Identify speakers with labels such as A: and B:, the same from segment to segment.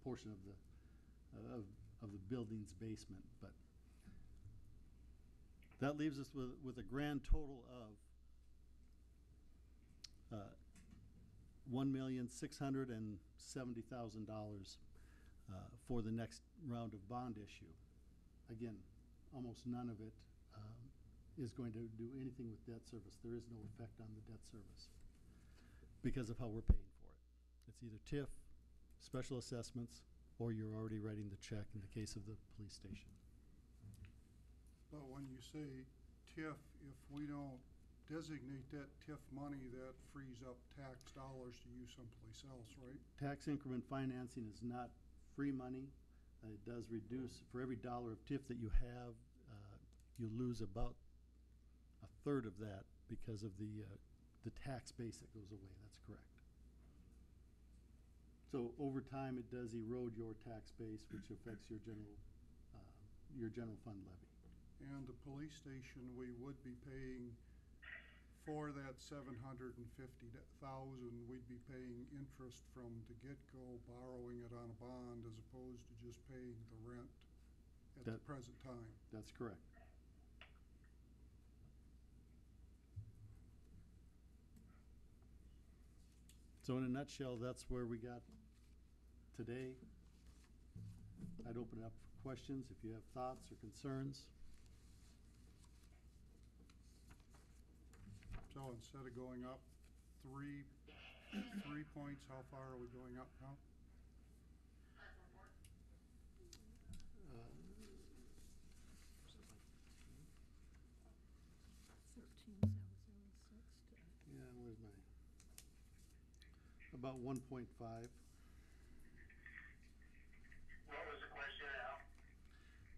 A: portion of the building's basement. But that leaves us with a grand total of $1,670,000 for the next round of bond issue. Again, almost none of it is going to do anything with debt service. There is no effect on the debt service because of how we're paying for it. It's either TIF, special assessments, or you're already writing the check in the case of the police station.
B: But when you say TIF, if we don't designate that TIF money, that frees up tax dollars to use someplace else, right?
A: Tax increment financing is not free money. It does reduce, for every dollar of TIF that you have, you lose about a third of that because of the tax base that goes away. That's correct. So over time, it does erode your tax base, which affects your general fund levy.
B: And the police station, we would be paying for that $750,000. We'd be paying interest from the get-go, borrowing it on a bond, as opposed to just paying the rent at the present time.
A: That's correct. So in a nutshell, that's where we got today. I'd open it up for questions if you have thoughts or concerns.
B: So instead of going up three points, how far are we going up now?
C: 13,706.
A: Yeah, where's my? About 1.5.
D: What was the question, Al?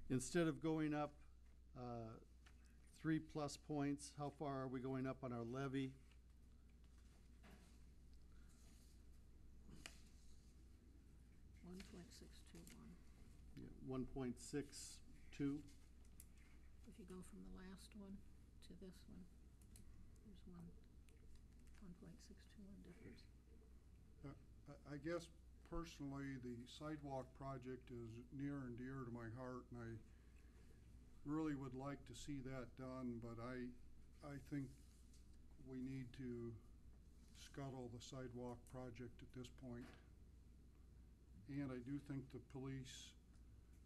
A: Instead of going up 3+ points, how far are we going up on our levy?
C: $1.621.
A: Yeah, 1.62.
C: If you go from the last one to this one, there's 1.621 difference.
B: I guess personally, the sidewalk project is near and dear to my heart, and I really would like to see that done, but I think we need to scuttle the sidewalk project at this point. And I do think the police,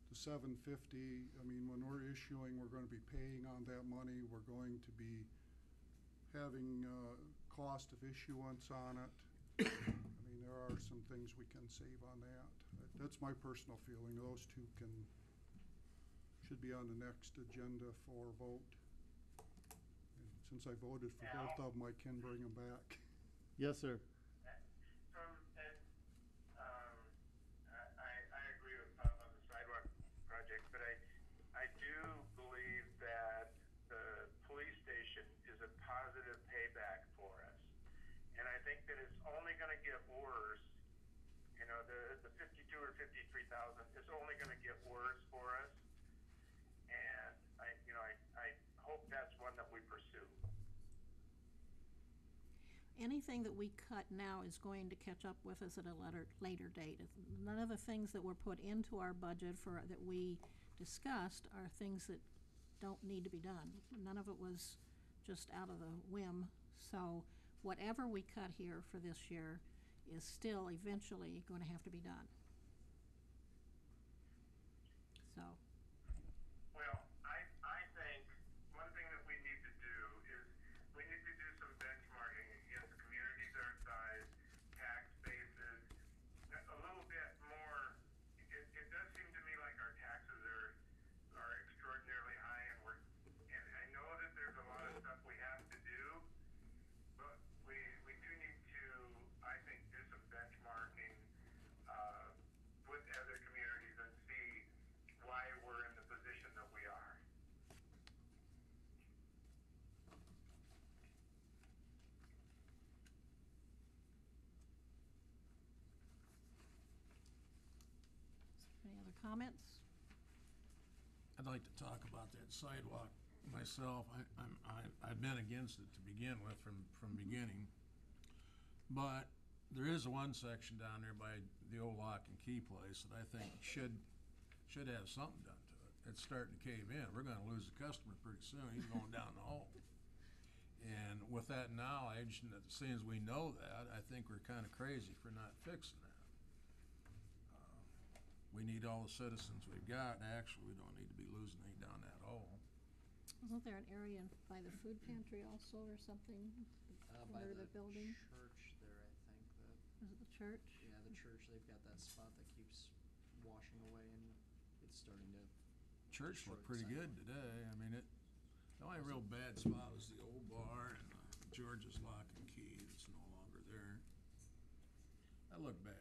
B: the $750, I mean, when we're issuing, we're going to be paying on that money. We're going to be having cost of issuance on it. I mean, there are some things we can save on that. That's my personal feeling. Those two should be on the next agenda for vote. And since I voted for both of them, I can bring them back.
A: Yes, sir.
D: I agree with Bob on the sidewalk project, but I do believe that the police station is a positive payback for us. And I think that it's only going to get worse. You know, the 52 or 53,000 is only going to get worse for us. And I hope that's one that we pursue.
C: Anything that we cut now is going to catch up with us at a later date. None of the things that were put into our budget that we discussed are things that don't need to be done. None of it was just out of the whim. So whatever we cut here for this year is still eventually going to have to be done. So.
D: Well, I think one thing that we need to do is we need to do some benchmarking against communities our size, tax bases, a little bit more. It does seem to me like our taxes are extraordinarily high, and I know that there's a lot of stuff we have to do, but we do need to, I think, do some benchmarking with other communities and see why we're in the position that we are.
C: Any other comments?
E: I'd like to talk about that sidewalk myself. I've been against it to begin with from beginning, but there is one section down there by the old Lock and Key place that I think should have something done to it. It's starting to cave in. We're gonna lose a customer pretty soon. He's going down the hole. And with that knowledge, and seeing as we know that, I think we're kinda crazy for not fixing that. We need all the citizens we've got, and actually, we don't need to be losing any down that hole.
C: Wasn't there an area by the food pantry also or something?
F: By
C: Under
F: the
C: the building?
F: church there, I think, that,
C: Was it the church?
F: yeah, the church, they've got that spot that keeps washing away and it's starting to,
E: Church looked
F: Destroyed
E: pretty good
F: sidewalk.
E: today. I mean, the only real bad spot was the old bar and George's Lock and Key that's no longer there. That looked bad.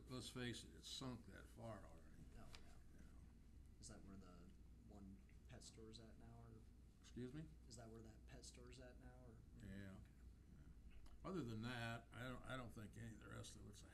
E: Let's face it, it's sunk that far already.
F: oh, yeah. Is that where the one pet store's at now, or
E: Excuse me?
F: is that where that pet store's at now, or?
E: Yeah. Other than that, I don't think any of the rest of it's a